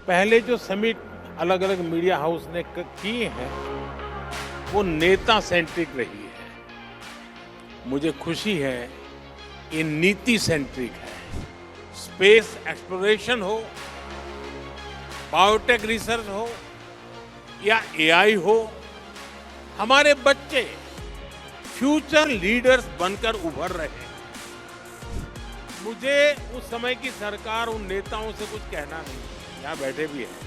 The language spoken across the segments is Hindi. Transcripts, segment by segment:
पहले जो समिट अलग अलग मीडिया हाउस ने किए हैं वो नेता सेंट्रिक रही है। मुझे खुशी है ये नीति सेंट्रिक है। स्पेस एक्सप्लोरेशन हो, बायोटेक रिसर्च हो या एआई हो, हमारे बच्चे फ्यूचर लीडर्स बनकर उभर रहे हैं। मुझे उस समय की सरकार उन नेताओं से कुछ कहना नहीं, यहाँ बैठे भी हैं,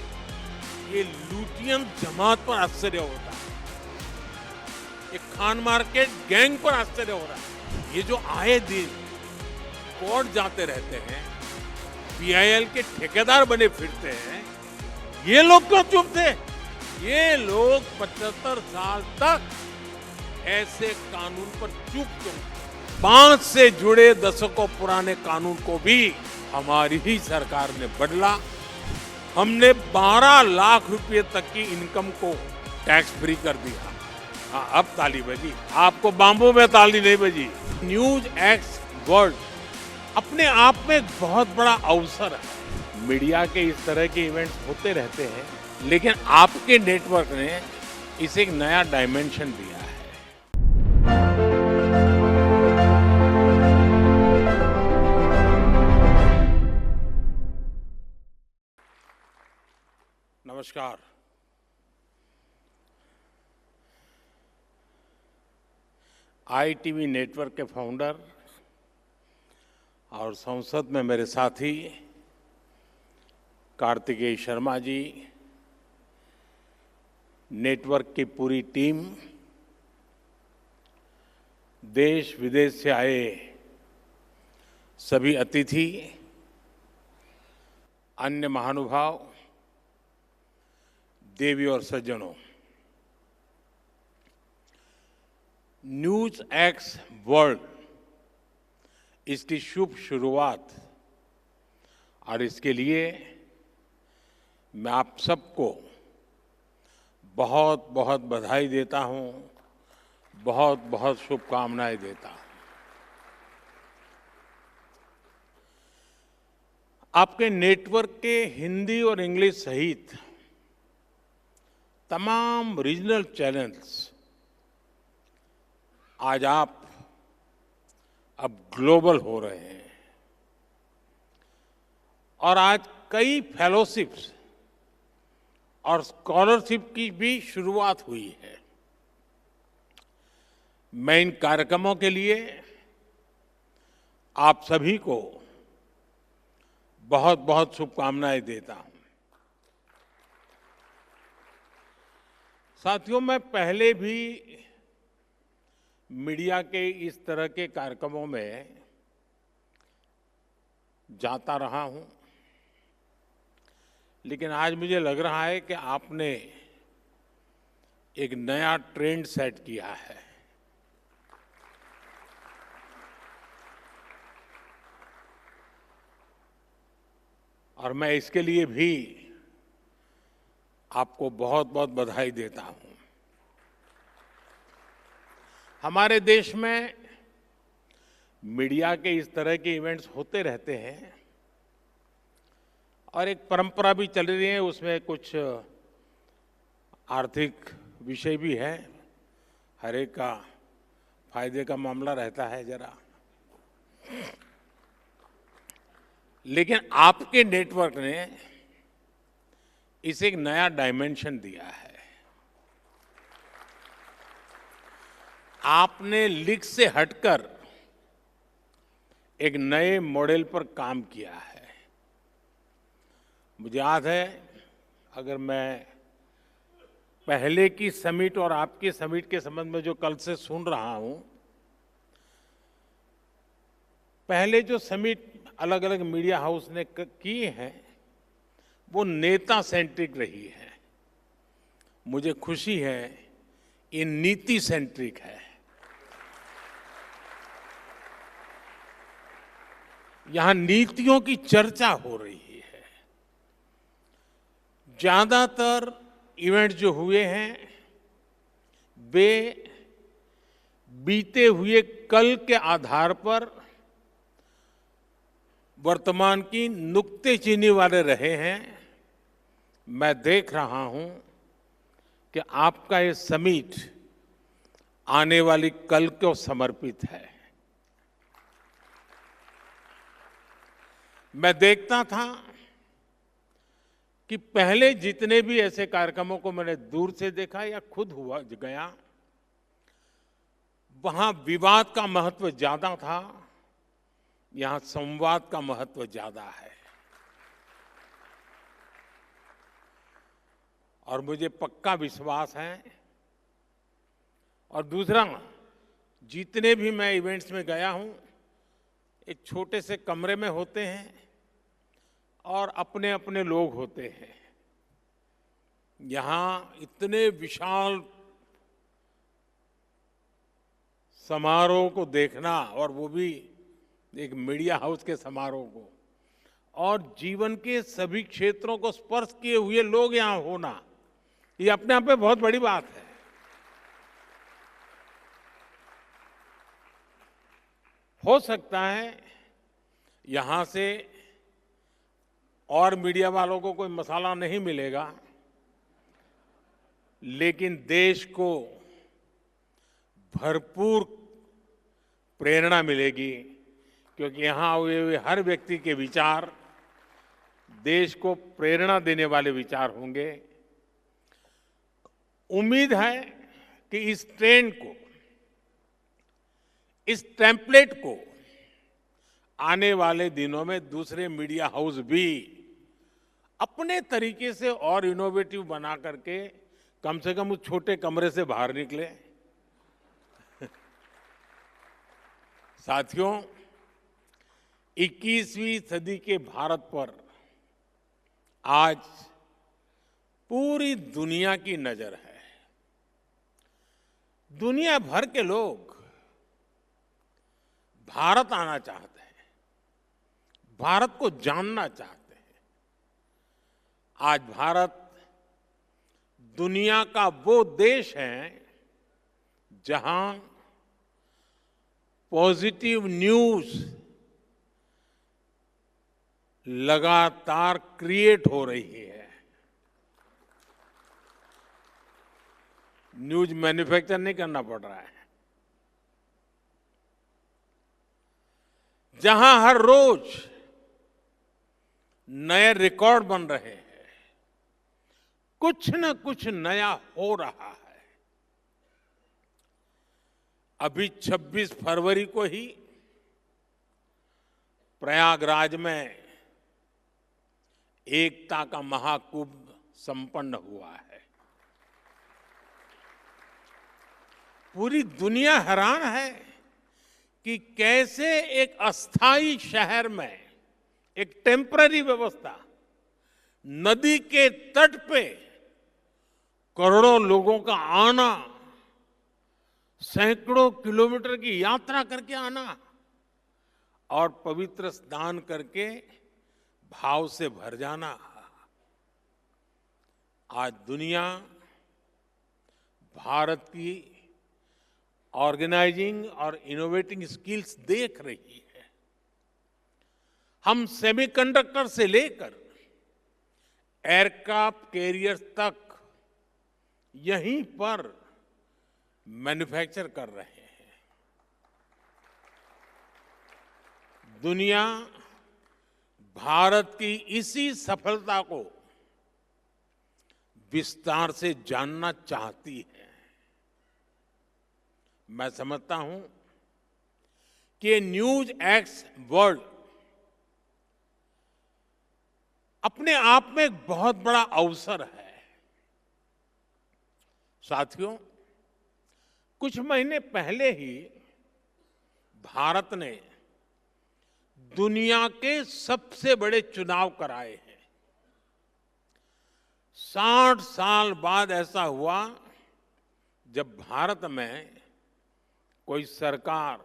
ये लूटियन जमात पर आश्चर्य होता है, ये खान मार्केट गैंग पर आश्चर्य हो रहा है। ये जो आए दिन कोर्ट जाते रहते हैं, पीआईएल के ठेकेदार बने फिरते हैं, ये लोग क्यों चुप थे? ये लोग 75 साल तक ऐसे कानून पर चुप क्यों? 5 से जुड़े दशकों पुराने कानून को भी हमारी ही सरकार ने बदला। हमने 12 लाख रुपए तक की इनकम को टैक्स फ्री कर दिया। हाँ, अब ताली बजी, आपको बाम्बू में ताली नहीं बजी। न्यूज एक्स वर्ल्ड अपने आप में एक बहुत बड़ा अवसर है। मीडिया के इस तरह के इवेंट्स होते रहते हैं, लेकिन आपके नेटवर्क ने इसे एक नया डायमेंशन दिया है। नमस्कार। आईटीवी नेटवर्क के फाउंडर और संसद में मेरे साथी कार्तिकेय शर्मा जी, नेटवर्क की पूरी टीम, देश विदेश से आए सभी अतिथि, अन्य महानुभाव, देवी और सज्जनों, न्यूज एक्स वर्ल्ड इसकी शुभ शुरुआत और इसके लिए मैं आप सबको बहुत बहुत बधाई देता हूं, बहुत बहुत शुभकामनाएं देता हूं। आपके नेटवर्क के हिंदी और इंग्लिश सहित तमाम रीजनल चैनल्स आज आप अब ग्लोबल हो रहे हैं और आज कई फेलोशिप्स और स्कॉलरशिप की भी शुरुआत हुई है। मैं इन कार्यक्रमों के लिए आप सभी को बहुत बहुत शुभकामनाएं देता हूं। साथियों, मैं पहले भी मीडिया के इस तरह के कार्यक्रमों में जाता रहा हूं, लेकिन आज मुझे लग रहा है कि आपने एक नया ट्रेंड सेट किया है। और मैं इसके लिए भी आपको बहुत बहुत बधाई देता हूं। हमारे देश में मीडिया के इस तरह के इवेंट्स होते रहते हैं और एक परंपरा भी चल रही है, उसमें कुछ आर्थिक विषय भी है, हर एक का फायदे का मामला रहता है जरा। लेकिन आपके नेटवर्क ने इसे एक नया डायमेंशन दिया है। आपने लीक से हटकर एक नए मॉडल पर काम किया है। मुझे याद है, अगर मैं पहले की समिट और आपकी समिट के संबंध में जो कल से सुन रहा हूं, पहले जो समिट अलग अलग मीडिया हाउस ने किए हैं वो नेता सेंट्रिक रही है। मुझे खुशी है ये नीति सेंट्रिक है। यहां नीतियों की चर्चा हो रही है। ज्यादातर इवेंट जो हुए हैं वे बीते हुए कल के आधार पर वर्तमान की नुक्तेचीनी वाले रहे हैं मैं देख रहा हूं कि आपका ये समिट आने वाली कल को समर्पित है। मैं देखता था कि पहले जितने भी ऐसे कार्यक्रमों को मैंने दूर से देखा या खुद हुआ गया, वहां विवाद का महत्व ज्यादा था, यहां संवाद का महत्व ज्यादा है। और मुझे पक्का विश्वास है, और दूसरा, जितने भी मैं इवेंट्स में गया हूं, एक छोटे से कमरे में होते हैं और अपने अपने लोग होते हैं। यहां इतने विशाल समारोह को देखना, और वो भी एक मीडिया हाउस के समारोह को, और जीवन के सभी क्षेत्रों को स्पर्श किए हुए लोग यहां होना, ये अपने आप में बहुत बड़ी बात है। हो सकता है यहां से और मीडिया वालों को कोई मसाला नहीं मिलेगा, लेकिन देश को भरपूर प्रेरणा मिलेगी, क्योंकि यहां हुए हर व्यक्ति के विचार देश को प्रेरणा देने वाले विचार होंगे। उम्मीद है कि इस ट्रेंड को, इस टेम्पलेट को आने वाले दिनों में दूसरे मीडिया हाउस भी अपने तरीके से और इनोवेटिव बना करके कम से कम उस छोटे कमरे से बाहर निकले। साथियों, 21वीं सदी के भारत पर आज पूरी दुनिया की नजर है। दुनिया भर के लोग भारत आना चाहते हैं, भारत को जानना चाहते हैं। आज भारत दुनिया का वो देश है जहां पॉजिटिव न्यूज लगातार क्रिएट हो रही है। न्यूज मैन्युफैक्चर नहीं करना पड़ रहा है। जहां हर रोज नए रिकॉर्ड बन रहे हैं, कुछ न कुछ नया हो रहा है। अभी 26 फरवरी को ही प्रयागराज में एकता का महाकुंभ संपन्न हुआ है। पूरी दुनिया हैरान है कि कैसे एक अस्थाई शहर में एक टेम्पररी व्यवस्था, नदी के तट पे करोड़ों लोगों का आना, सैकड़ों किलोमीटर की यात्रा करके आना और पवित्र स्नान करके भाव से भर जाना। आज दुनिया भारत की ऑर्गेनाइजिंग और इनोवेटिंग स्किल्स देख रही है। हम सेमीकंडक्टर से लेकर एयरक्राफ्ट कैरियर्स तक यहीं पर मैन्युफैक्चर कर रहे हैं। दुनिया भारत की इसी सफलता को विस्तार से जानना चाहती है। मैं समझता हूं कि न्यूज एक्स वर्ल्ड अपने आप में एक बहुत बड़ा अवसर है। साथियों, कुछ महीने पहले ही भारत ने दुनिया के सबसे बड़े चुनाव कराए हैं। 60 साल बाद ऐसा हुआ जब भारत में कोई सरकार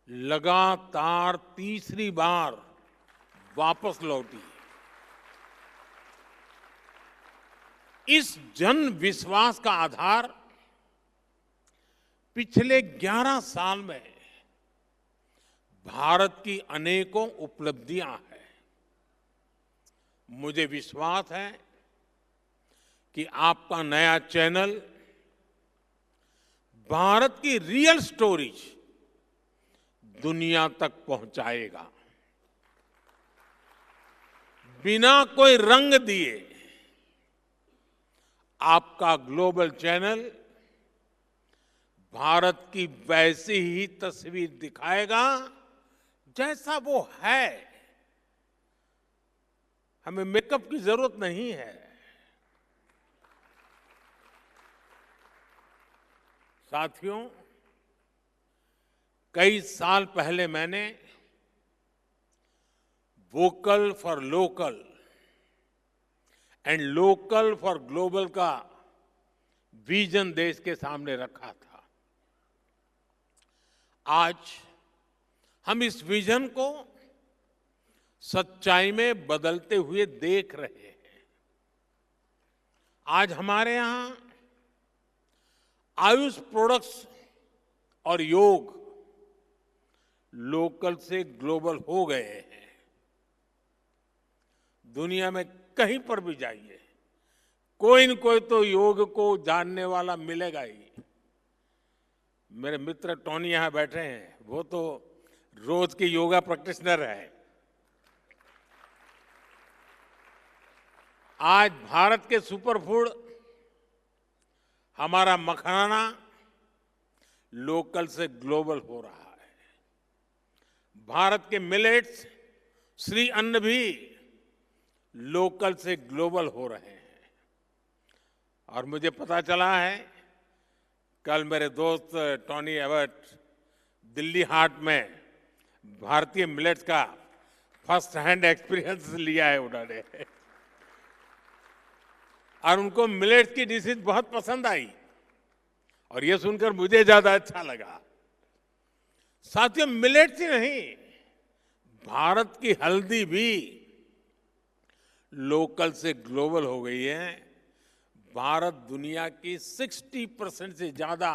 लगातार तीसरी बार वापस लौटी। इस जन विश्वास का आधार पिछले 11 साल में भारत की अनेकों उपलब्धियां हैं। मुझे विश्वास है कि आपका नया चैनल भारत की रियल स्टोरीज दुनिया तक पहुंचाएगा। बिना कोई रंग दिए आपका ग्लोबल चैनल भारत की वैसी ही तस्वीर दिखाएगा जैसा वो है। हमें मेकअप की जरूरत नहीं है। साथियों, कई साल पहले मैंने vocal for local and local for global का विजन देश के सामने रखा था। आज हम इस विजन को सच्चाई में बदलते हुए देख रहे हैं। आज हमारे यहां आयुष प्रोडक्ट्स और योग लोकल से ग्लोबल हो गए हैं। दुनिया में कहीं पर भी जाइए, कोई न कोई तो योग को जानने वाला मिलेगा ही। मेरे मित्र टोनी यहां बैठे हैं, वो तो रोज के योगा प्रैक्टिशनर है। आज भारत के सुपरफूड हमारा मखाना लोकल से ग्लोबल हो रहा है। भारत के मिलेट्स, श्री अन्न भी लोकल से ग्लोबल हो रहे हैं। और मुझे पता चला है, कल मेरे दोस्त टोनी एबट दिल्ली हाट में भारतीय मिलेट्स का फर्स्ट हैंड एक्सपीरियंस लिया है उन्होंने, और उनको मिलेट्स की डिशेज बहुत पसंद आई, और ये सुनकर मुझे ज्यादा अच्छा लगा। साथियों, मिलेट्स ही नहीं, भारत की हल्दी भी लोकल से ग्लोबल हो गई है। भारत दुनिया की 60% से ज्यादा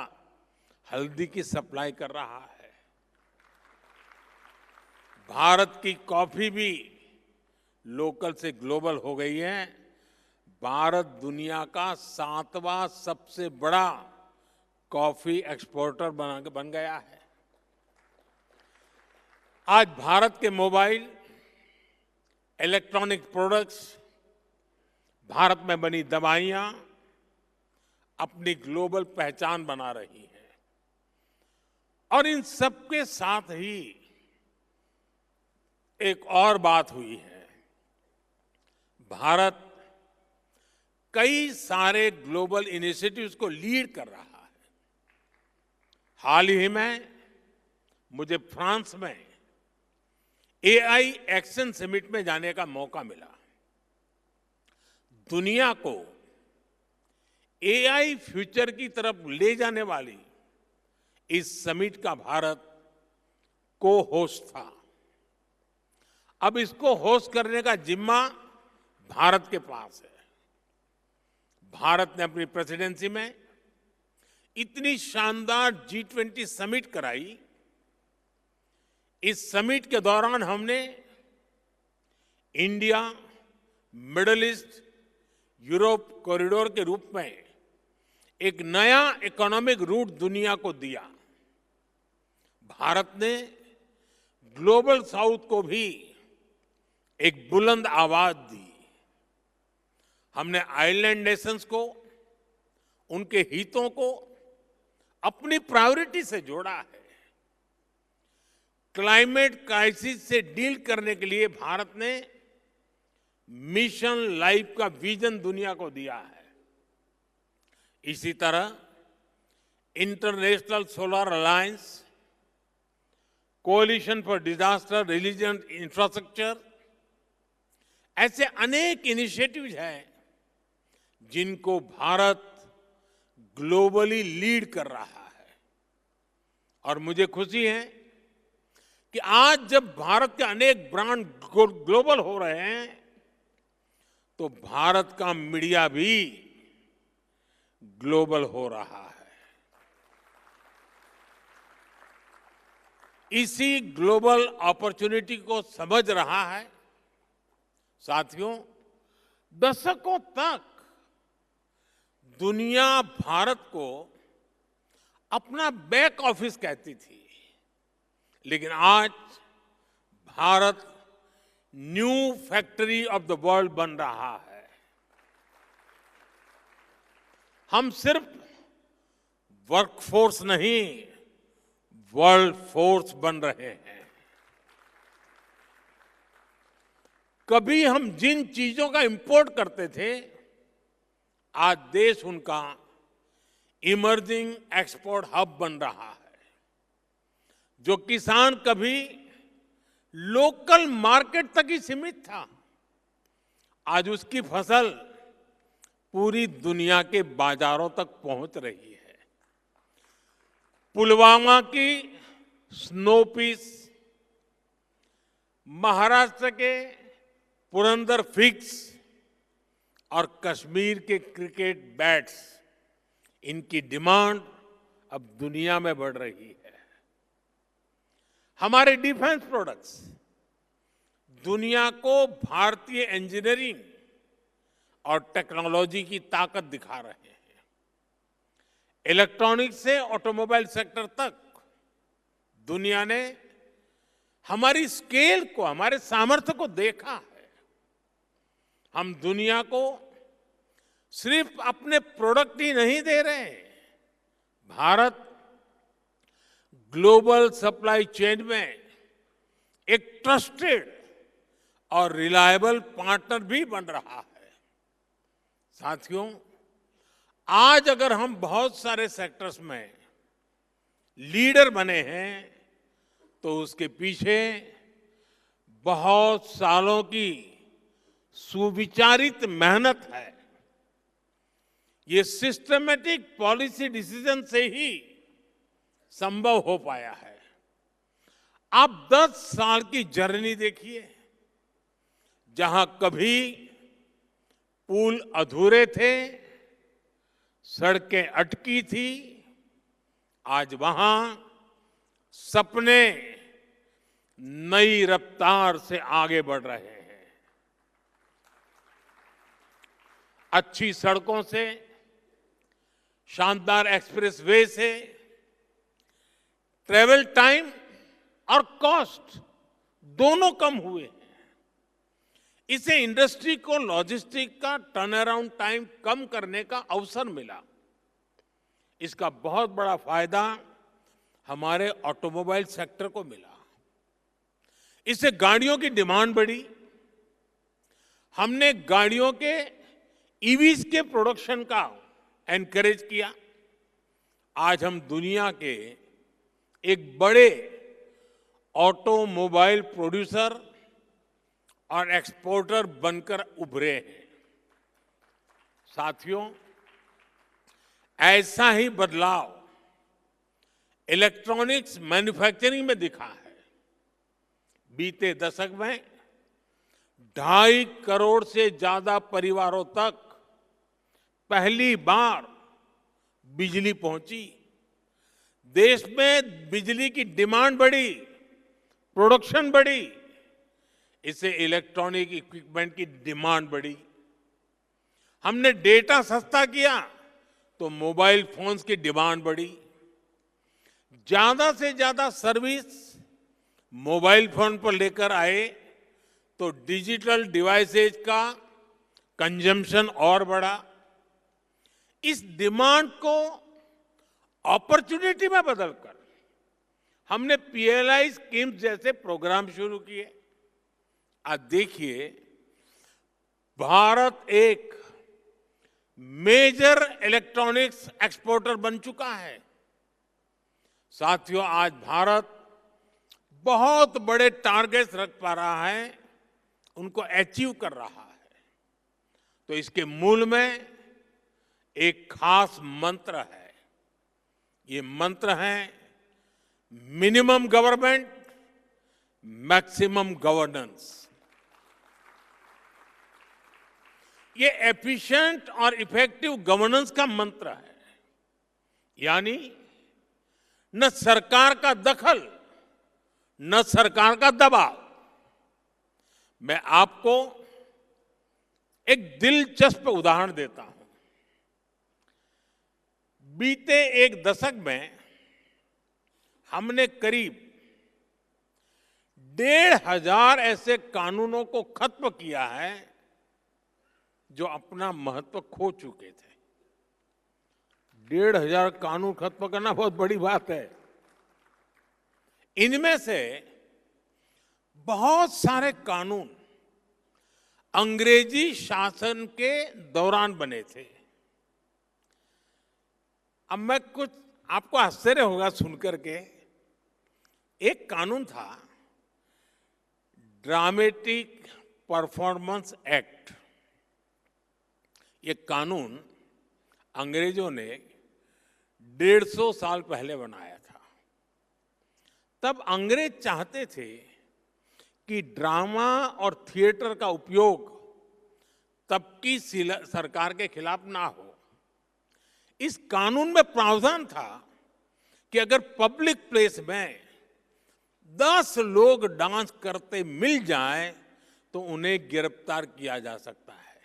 हल्दी की सप्लाई कर रहा है। भारत की कॉफी भी लोकल से ग्लोबल हो गई है। भारत दुनिया का 7वां सबसे बड़ा कॉफी एक्सपोर्टर बन गया है। आज भारत के मोबाइल, इलेक्ट्रॉनिक प्रोडक्ट्स, भारत में बनी दवाइयां अपनी ग्लोबल पहचान बना रही हैं। और इन सबके साथ ही एक और बात हुई है। भारत कई सारे ग्लोबल इनिशिएटिव्स को लीड कर रहा है। हाल ही में मुझे फ्रांस में एआई एक्शन समिट में जाने का मौका मिला। दुनिया को एआई फ्यूचर की तरफ ले जाने वाली इस समिट का भारत को होस्ट था। अब इसको होस्ट करने का जिम्मा भारत के पास है। भारत ने अपनी प्रेसिडेंसी में इतनी शानदार G20 समिट कराई। इस समिट के दौरान हमने India, middle east, Europe corridor के रूप में एक नया इकोनॉमिक रूट दुनिया को दिया। भारत ने ग्लोबल साउथ को भी एक बुलंद आवाज दी। हमने आइलैंड नेशंस को, उनके हितों को अपनी प्रायोरिटी से जोड़ा है। क्लाइमेट क्राइसिस से डील करने के लिए भारत ने मिशन लाइफ का विजन दुनिया को दिया है। इसी तरह international solar alliance, कोalition for disaster resilient infrastructure, ऐसे अनेक इनिशिएटिव्स हैं जिनको भारत ग्लोबली लीड कर रहा है। और मुझे खुशी है कि आज जब भारत के अनेक ब्रांड ग्लोबल हो रहे हैं, तो भारत का मीडिया भी ग्लोबल हो रहा है। इसी ग्लोबल अपॉर्चुनिटी को समझ रहा है। साथियों, दशकों तक दुनिया भारत को अपना बैक ऑफिस कहती थी, लेकिन आज Bharat new factory of the world बन रहा है। हम सिर्फ वर्कफोर्स नहीं, वर्ल्ड फोर्स बन रहे हैं। कभी हम जिन चीजों का इंपोर्ट करते थे, आज देश उनका इमर्जिंग एक्सपोर्ट हब बन रहा है। जो किसान कभी लोकल मार्केट तक ही सीमित था, आज उसकी फसल पूरी दुनिया के बाजारों तक पहुंच रही है। पुलवामा की स्नो पीस, महाराष्ट्र के पुरंदर फिग्स और कश्मीर के क्रिकेट बैट्स, इनकी डिमांड अब दुनिया में बढ़ रही है। हमारे डिफेंस प्रोडक्ट्स दुनिया को भारतीय इंजीनियरिंग और टेक्नोलॉजी की ताकत दिखा रहे हैं। इलेक्ट्रॉनिक्स से ऑटोमोबाइल सेक्टर तक दुनिया ने हमारी स्केल को, हमारे सामर्थ्य को देखा है। हम दुनिया को सिर्फ अपने प्रोडक्ट ही नहीं दे रहे, भारत ग्लोबल सप्लाई चेन में एक ट्रस्टेड और रिलायबल पार्टनर भी बन रहा है। साथियों, आज अगर हम बहुत सारे सेक्टर्स में लीडर बने हैं, तो उसके पीछे बहुत सालों की सुविचारित मेहनत है। ये सिस्टमैटिक पॉलिसी डिसीजन से ही संभव हो पाया है। आप 10 साल की जर्नी देखिए, जहां कभी पुल अधूरे थे, सड़कें अटकी थी, आज वहां सपने नई रफ्तार से आगे बढ़ रहे हैं। अच्छी सड़कों से, शानदार एक्सप्रेस वे से ट्रेवल टाइम और कॉस्ट दोनों कम हुए हैं। इसे इंडस्ट्री को लॉजिस्टिक का टर्न अराउंड टाइम कम करने का अवसर मिला। इसका बहुत बड़ा फायदा हमारे ऑटोमोबाइल सेक्टर को मिला। इससे गाड़ियों की डिमांड बढ़ी। हमने गाड़ियों के ईवीज के प्रोडक्शन का एनकरेज किया। आज हम दुनिया के एक बड़े ऑटोमोबाइल प्रोड्यूसर और एक्सपोर्टर बनकर उभरे हैं। साथियों, ऐसा ही बदलाव इलेक्ट्रॉनिक्स मैन्युफैक्चरिंग में दिखा है। बीते दशक में 2.5 करोड़ से ज्यादा परिवारों तक पहली बार बिजली पहुंची। देश में बिजली की डिमांड बढ़ी, प्रोडक्शन बढ़ी, इससे इलेक्ट्रॉनिक इक्विपमेंट की डिमांड बढ़ी। हमने डेटा सस्ता किया तो मोबाइल फोन्स की डिमांड बढ़ी। ज्यादा से ज्यादा सर्विस मोबाइल फोन पर लेकर आए तो डिजिटल डिवाइसेज का कंजम्पशन और बढ़ा। इस डिमांड को अपॉर्चुनिटी में बदलकर हमने पीएलआई स्कीम जैसे प्रोग्राम शुरू किए। आज देखिए, भारत एक मेजर इलेक्ट्रॉनिक्स एक्सपोर्टर बन चुका है। साथियों, आज भारत बहुत बड़े टारगेट्स रख पा रहा है, उनको अचीव कर रहा है। तो इसके मूल में एक खास मंत्र है। ये मंत्र है मिनिमम गवर्नमेंट, मैक्सिमम गवर्नेंस। ये एफिशिएंट और इफेक्टिव गवर्नेंस का मंत्र है। यानी न सरकार का दखल, न सरकार का दबाव। मैं आपको एक दिलचस्प उदाहरण देता हूं। बीते एक दशक में हमने करीब 1,500 ऐसे कानूनों को खत्म किया है जो अपना महत्व खो चुके थे। 1,500 कानून खत्म करना बहुत बड़ी बात है। इनमें से बहुत सारे कानून अंग्रेजी शासन के दौरान बने थे। अब मैं कुछ आपको आश्चर्य होगा सुनकर के, एक कानून था ड्रामेटिक परफॉर्मेंस एक्ट। ये कानून अंग्रेजों ने 150 साल पहले बनाया था। तब अंग्रेज चाहते थे कि ड्रामा और थिएटर का उपयोग तब की सरकार के खिलाफ ना हो। इस कानून में प्रावधान था कि अगर पब्लिक प्लेस में 10 लोग डांस करते मिल जाएं तो उन्हें गिरफ्तार किया जा सकता है।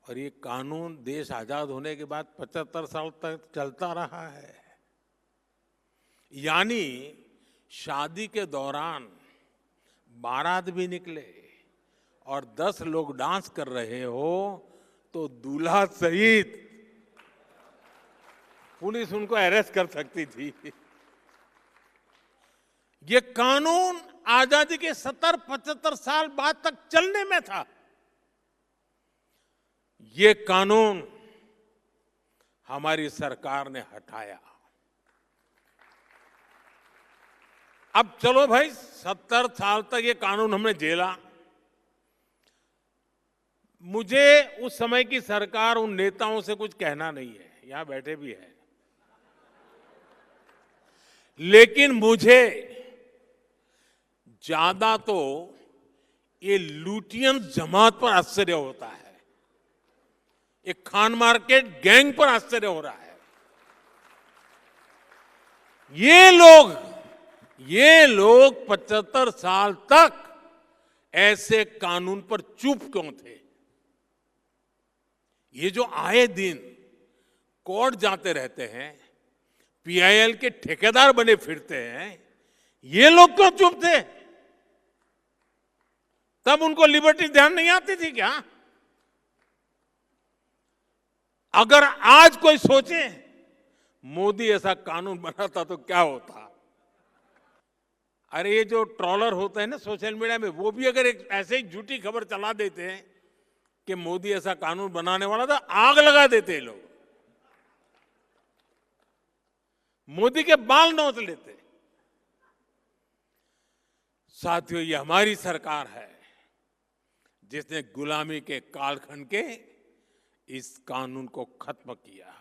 और ये कानून देश आजाद होने के बाद 75 साल तक चलता रहा है। यानी शादी के दौरान बारात भी निकले और 10 लोग डांस कर रहे हो तो दूल्हा सहित पुलिस उनको अरेस्ट कर सकती थी। ये कानून आजादी के 70-75 साल बाद तक चलने में था। ये कानून हमारी सरकार ने हटाया। अब चलो भाई, 70 साल तक ये कानून हमने झेला। मुझे उस समय की सरकार, उन नेताओं से कुछ कहना नहीं है, यहां बैठे भी हैं, लेकिन मुझे ज्यादा तो ये लुटियन जमात पर आश्चर्य होता है। एक खान मार्केट गैंग पर आश्चर्य हो रहा है। ये लोग 75 साल तक ऐसे कानून पर चुप क्यों थे? ये जो आए दिन कोर्ट जाते रहते हैं, पीआईएल के ठेकेदार बने फिरते हैं, ये लोग क्यों चुप थे? तब उनको लिबर्टी ध्यान नहीं आती थी क्या? अगर आज कोई सोचे मोदी ऐसा कानून बनाता तो क्या होता? अरे ये जो ट्रोलर होते हैं ना सोशल मीडिया में, वो भी अगर एक ऐसे ही झूठी खबर चला देते हैं कि मोदी ऐसा कानून बनाने वाला था, आग लगा देते लोग, मोदी के बाल नोच लेते। साथियों, ये हमारी सरकार है जिसने गुलामी के कालखंड के इस कानून को खत्म किया।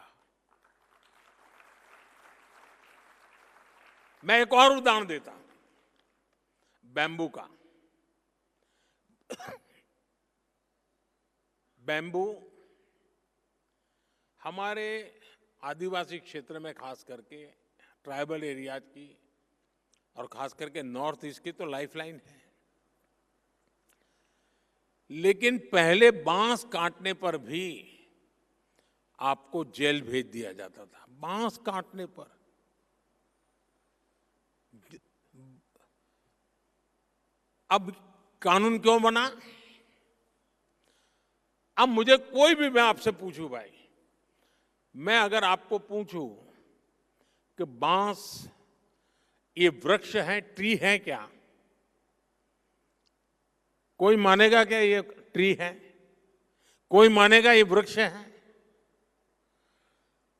मैं एक और उदाहरण देता हूं, बैम्बू का। बैम्बू हमारे आदिवासी क्षेत्र में, खास करके ट्राइबल एरियाज की और खास करके नॉर्थ ईस्ट की तो लाइफलाइन है। लेकिन पहले बांस काटने पर भी आपको जेल भेज दिया जाता था। बांस काटने पर। अब कानून क्यों बना? अब मुझे कोई भी, मैं आपसे पूछूं भाई, मैं अगर आपको पूछूं कि बांस ये वृक्ष है, ट्री है क्या? कोई मानेगा क्या ये ट्री है? कोई मानेगा ये वृक्ष है?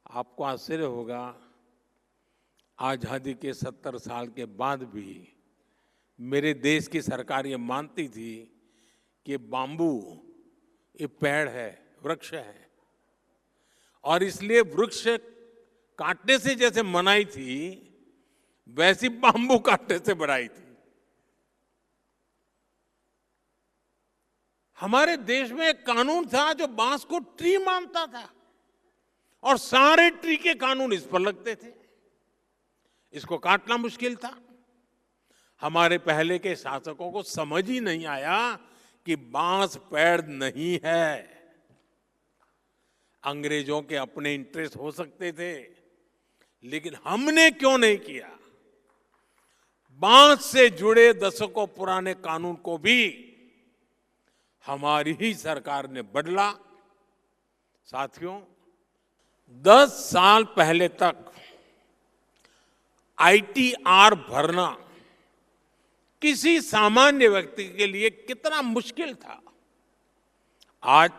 आपको आश्चर्य होगा, आजादी के 70 साल के बाद भी मेरे देश की सरकार ये मानती थी कि बाम्बू ये पेड़ है, वृक्ष है, और इसलिए वृक्ष काटने से जैसे मनाई थी, वैसी बाम्बू काटने से बढ़ाई थी। हमारे देश में एक कानून था जो बांस को ट्री मानता था और सारे ट्री के कानून इस पर लगते थे। इसको काटना मुश्किल था। हमारे पहले के शासकों को समझ ही नहीं आया कि बांस पेड़ नहीं है। अंग्रेजों के अपने इंटरेस्ट हो सकते थे, लेकिन हमने क्यों नहीं किया? बांस से जुड़े दशकों पुराने कानून को भी हमारी ही सरकार ने बदला। साथियों, 10 साल पहले तक आईटीआर भरना किसी सामान्य व्यक्ति के लिए कितना मुश्किल था। आज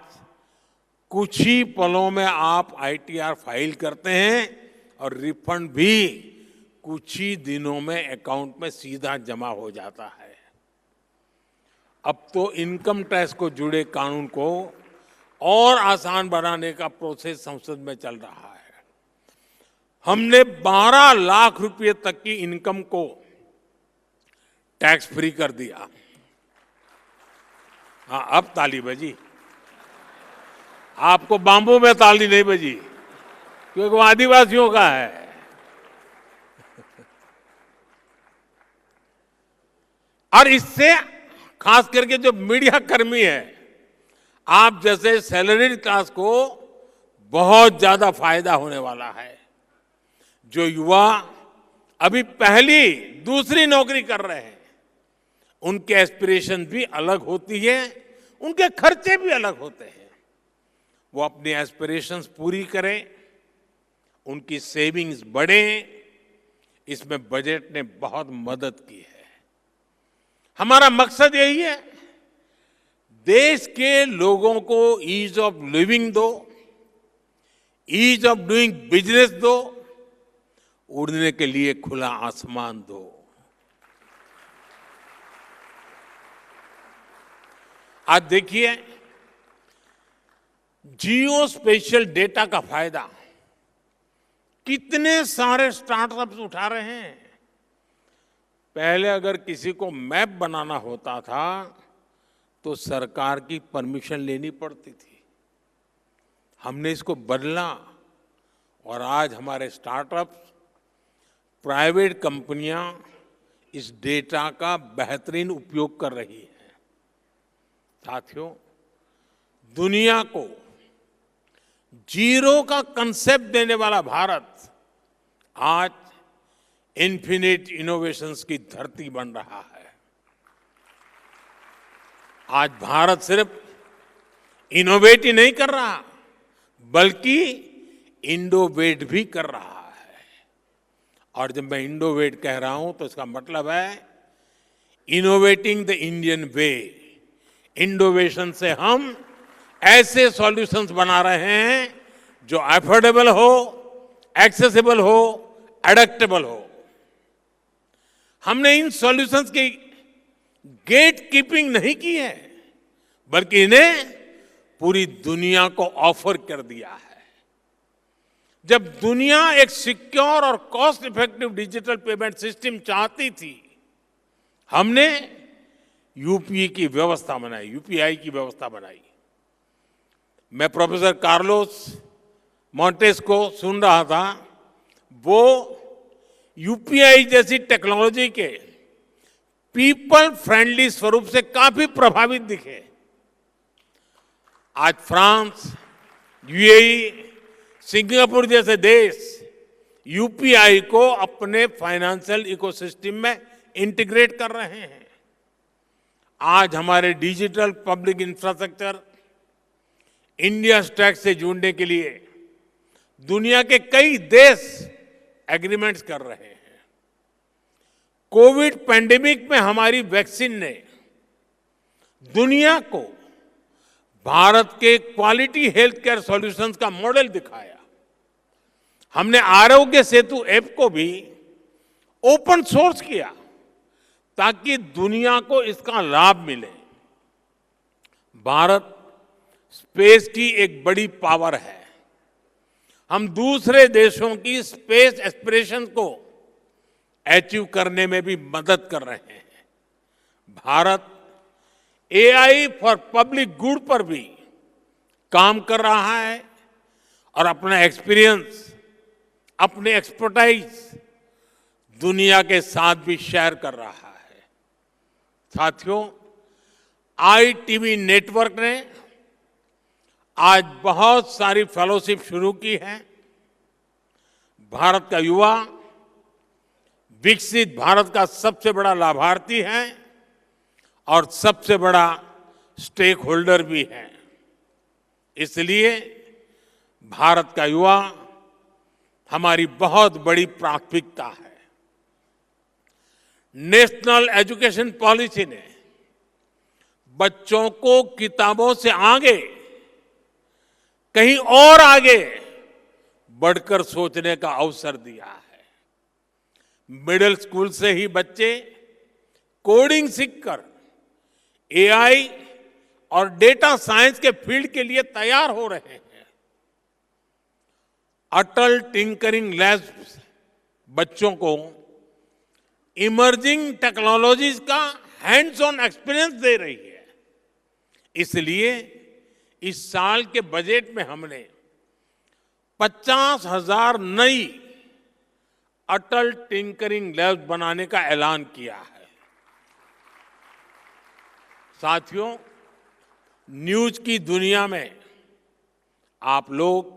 कुछ ही पलों में आप आईटीआर फाइल करते हैं और रिफंड भी कुछ ही दिनों में अकाउंट में सीधा जमा हो जाता है। अब तो इनकम टैक्स को जुड़े कानून को और आसान बनाने का प्रोसेस संसद में चल रहा है। हमने 12 लाख रुपए तक की इनकम को टैक्स फ्री कर दिया। हाँ, अब ताली बजी। आपको बाम्बू में ताली नहीं बजी, क्योंकि वो आदिवासियों का है। और इससे खास करके जो मीडिया कर्मी है, आप जैसे सैलरीड क्लास को बहुत ज्यादा फायदा होने वाला है। जो युवा अभी पहली दूसरी नौकरी कर रहे हैं, उनके एस्पिरेशन भी अलग होती है, उनके खर्चे भी अलग होते हैं। वो अपनी एस्पिरेशंस पूरी करें, उनकी सेविंग्स बढ़े, इसमें बजट ने बहुत मदद की है। हमारा मकसद यही है, देश के लोगों को ईज ऑफ लिविंग दो, ईज ऑफ डूइंग बिजनेस दो, उड़ने के लिए खुला आसमान दो। आज देखिए, जियो स्पेशल डेटा का फायदा कितने सारे स्टार्टअप्स उठा रहे हैं। पहले अगर किसी को मैप बनाना होता था तो सरकार की परमिशन लेनी पड़ती थी। हमने इसको बदला और आज हमारे स्टार्टअप्स, प्राइवेट कंपनियां इस डेटा का बेहतरीन उपयोग कर रही हैं। साथियों, दुनिया को जीरो का कंसेप्ट देने वाला भारत आज इन्फिनिट इनोवेशंस की धरती बन रहा है। आज भारत सिर्फ इनोवेट ही नहीं कर रहा, बल्कि इंडोवेट भी कर रहा है। और जब मैं इंडोवेट कह रहा हूं तो इसका मतलब है इनोवेटिंग द इंडियन वे। इंडोवेशन से हम ऐसे सॉल्यूशंस बना रहे हैं जो अफोर्डेबल हो, एक्सेसिबल हो, एडेप्टेबल हो। हमने इन सॉल्यूशंस की गेट कीपिंग नहीं की है, बल्कि इन्हें पूरी दुनिया को ऑफर कर दिया है। जब दुनिया एक सिक्योर और cost effective digital payment system चाहती थी, हमने यूपीआई की व्यवस्था बनाई। मैं प्रोफेसर कार्लोस मोंटेस को सुन रहा था। वो यूपीआई जैसी टेक्नोलॉजी के पीपल फ्रेंडली स्वरूप से काफी प्रभावित दिखे। आज फ्रांस, यूएई, सिंगापुर जैसे देश यूपीआई को अपने फाइनेंशियल इकोसिस्टम में इंटीग्रेट कर रहे हैं। आज हमारे digital public infrastructure India stack से जुड़ने के लिए दुनिया के कई देश एग्रीमेंट्स कर रहे हैं। कोविड पैंडेमिक में हमारी वैक्सीन ने दुनिया को भारत के क्वालिटी हेल्थ केयर सॉल्यूशंस का मॉडल दिखाया। हमने आरोग्य सेतु ऐप को भी ओपन सोर्स किया ताकि दुनिया को इसका लाभ मिले। भारत स्पेस की एक बड़ी पावर है। हम दूसरे देशों की स्पेस एस्पिरेशन को अचीव करने में भी मदद कर रहे हैं। Bharat AI for public good पर भी काम कर रहा है और अपना एक्सपीरियंस, अपने एक्सपर्टाइज दुनिया के साथ भी शेयर कर रहा है। साथियों, आईटीबी नेटवर्क ने आज बहुत सारी फेलोशिप शुरू की है। भारत का युवा विकसित भारत का सबसे बड़ा लाभार्थी है और सबसे बड़ा स्टेक होल्डर भी है। इसलिए भारत का युवा हमारी बहुत बड़ी प्राथमिकता है। नेशनल एजुकेशन पॉलिसी ने बच्चों को किताबों से आगे, कहीं और आगे बढ़कर सोचने का अवसर दिया है। मिडिल स्कूल से ही बच्चे कोडिंग सीखकर एआई और डेटा साइंस के फील्ड के लिए तैयार हो रहे हैं। अटल टिंकरिंग लैब्स बच्चों को इमर्जिंग टेक्नोलॉजीज का हैंड्स ऑन एक्सपीरियंस दे रही है। इसलिए इस साल के बजट में हमने 50,000 नई अटल टिंकरिंग लैब्स बनाने का ऐलान किया है। साथियों, न्यूज की दुनिया में आप लोग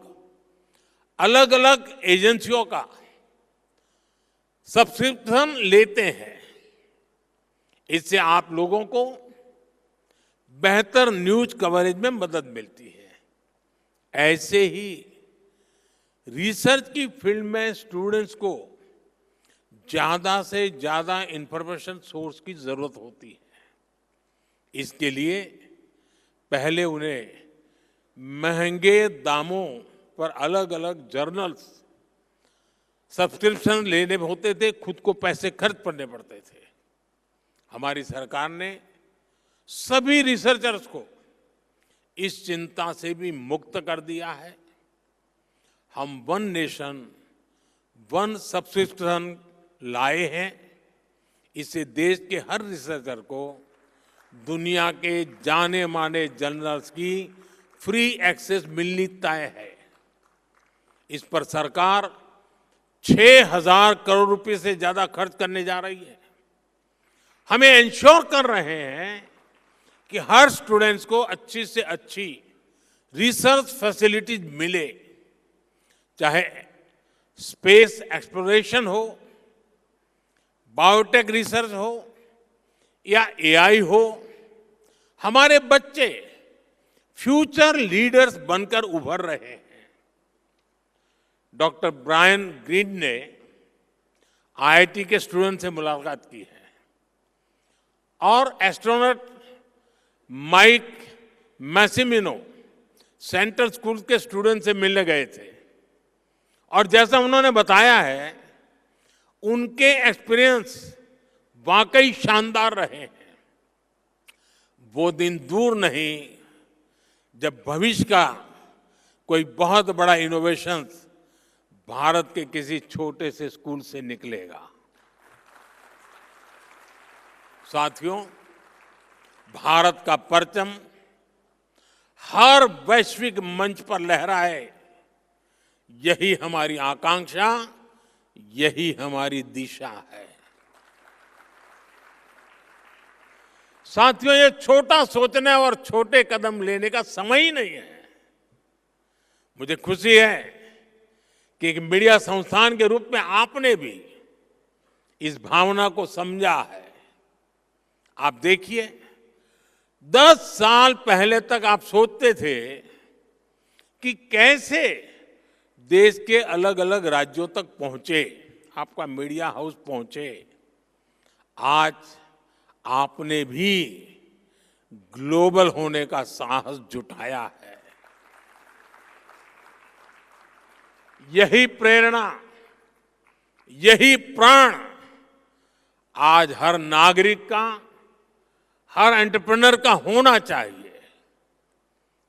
अलग अलग एजेंसियों का सब्सक्रिप्शन लेते हैं। इससे आप लोगों को बेहतर न्यूज कवरेज में मदद मिलती है। ऐसे ही रिसर्च की फील्ड में स्टूडेंट्स को ज्यादा से ज्यादा इंफॉर्मेशन सोर्स की जरूरत होती है। इसके लिए पहले उन्हें महंगे दामों पर अलग अलग जर्नल्स सब्सक्रिप्शन लेने होते थे, खुद को पैसे खर्च करने पड़ते थे। हमारी सरकार ने सभी रिसर्चर्स को इस चिंता से भी मुक्त कर दिया है। हम वन नेशन वन सब्सक्रिप्शन लाए हैं। इससे देश के हर रिसर्चर को दुनिया के जाने माने जर्नल्स की फ्री एक्सेस मिलनी तय है। इस पर सरकार 6,000 करोड़ रुपए से ज्यादा खर्च करने जा रही है। हमें इंश्योर कर रहे हैं कि हर स्टूडेंट्स को अच्छी से अच्छी रिसर्च फैसिलिटीज मिले, चाहे स्पेस एक्सप्लोरेशन हो, बायोटेक रिसर्च हो या एआई हो। हमारे बच्चे फ्यूचर लीडर्स बनकर उभर रहे हैं। डॉक्टर ब्रायन ग्रीन ने आईआईटी के स्टूडेंट से मुलाकात की है और एस्ट्रोनॉट माइक मैसिमिनो सेंट्रल स्कूल के स्टूडेंट से मिलने गए थे और जैसा उन्होंने बताया है, उनके एक्सपीरियंस वाकई शानदार रहे हैं। वो दिन दूर नहीं जब भविष्य का कोई बहुत बड़ा इनोवेशन भारत के किसी छोटे से स्कूल से निकलेगा। साथियों, भारत का परचम हर वैश्विक मंच पर लहराए, यही हमारी आकांक्षा, यही हमारी दिशा है। साथियों, ये छोटा सोचने और छोटे कदम लेने का समय ही नहीं है। मुझे खुशी है कि एक मीडिया संस्थान के रूप में आपने भी इस भावना को समझा है। आप देखिए, 10 साल पहले तक आप सोचते थे कि कैसे देश के अलग अलग राज्यों तक पहुंचे, आपका मीडिया हाउस पहुंचे। आज आपने भी ग्लोबल होने का साहस जुटाया है। यही प्रेरणा, यही प्राण आज हर नागरिक का, हर एंटरप्रेन्योर का होना चाहिए।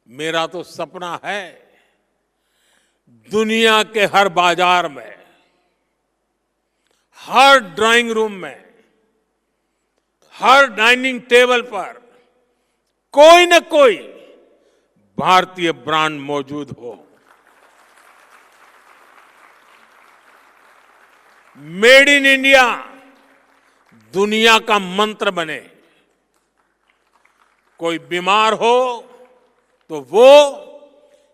मेरा तो सपना है दुनिया के हर बाजार में, हर ड्राइंग रूम में, हर डाइनिंग टेबल पर कोई न कोई भारतीय ब्रांड मौजूद हो। मेड इन इंडिया दुनिया का मंत्र बने। कोई बीमार हो तो वो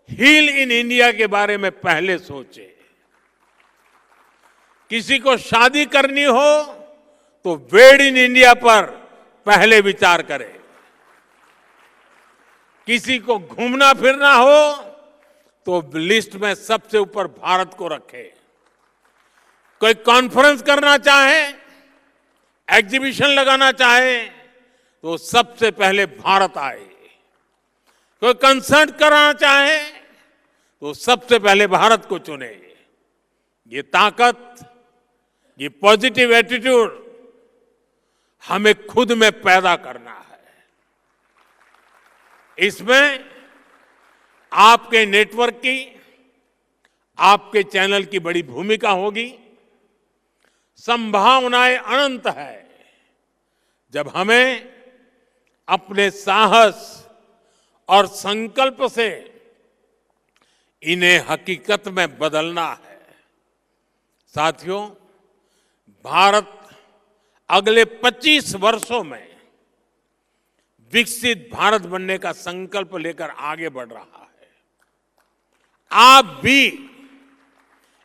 हील इन इंडिया के बारे में पहले सोचे। किसी को शादी करनी हो तो वेड इन इंडिया पर पहले विचार करे। किसी को घूमना फिरना हो तो लिस्ट में सबसे ऊपर भारत को रखे। कोई कॉन्फ्रेंस करना चाहे, एग्जीबिशन लगाना चाहे तो सबसे पहले भारत आए। कोई कंसर्ट कराना चाहे तो सबसे पहले भारत को चुने। ये ताकत, ये पॉजिटिव एटीट्यूड हमें खुद में पैदा करना है। इसमें आपके नेटवर्क की, आपके चैनल की बड़ी भूमिका होगी। संभावनाएं अनंत है जब हमें अपने साहस और संकल्प से इन्हें हकीकत में बदलना है। साथियों, भारत अगले 25 वर्षों में विकसित भारत बनने का संकल्प लेकर आगे बढ़ रहा है। आप भी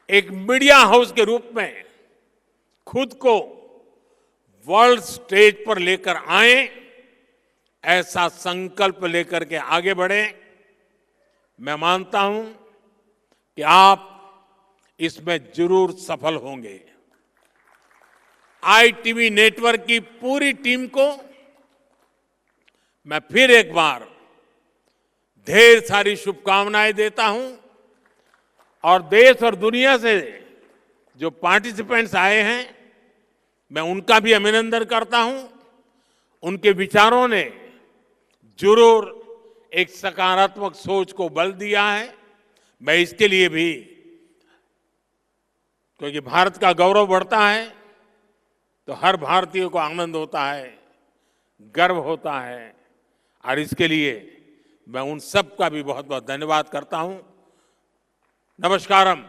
एक मीडिया हाउस के रूप में खुद को वर्ल्ड स्टेज पर लेकर आए, ऐसा संकल्प लेकर के आगे बढ़े। मैं मानता हूं कि आप इसमें जरूर सफल होंगे। आईटीवी नेटवर्क की पूरी टीम को मैं फिर एक बार ढेर सारी शुभकामनाएं देता हूं और देश और दुनिया से जो पार्टिसिपेंट्स आए हैं, मैं उनका भी अभिनंदन करता हूं। उनके विचारों ने जरूर एक सकारात्मक सोच को बल दिया है। मैं इसके लिए भी, क्योंकि भारत का गौरव बढ़ता है तो हर भारतीय को आनंद होता है, गर्व होता है, और इसके लिए मैं उन सब का भी बहुत बहुत धन्यवाद करता हूं। नमस्कारम।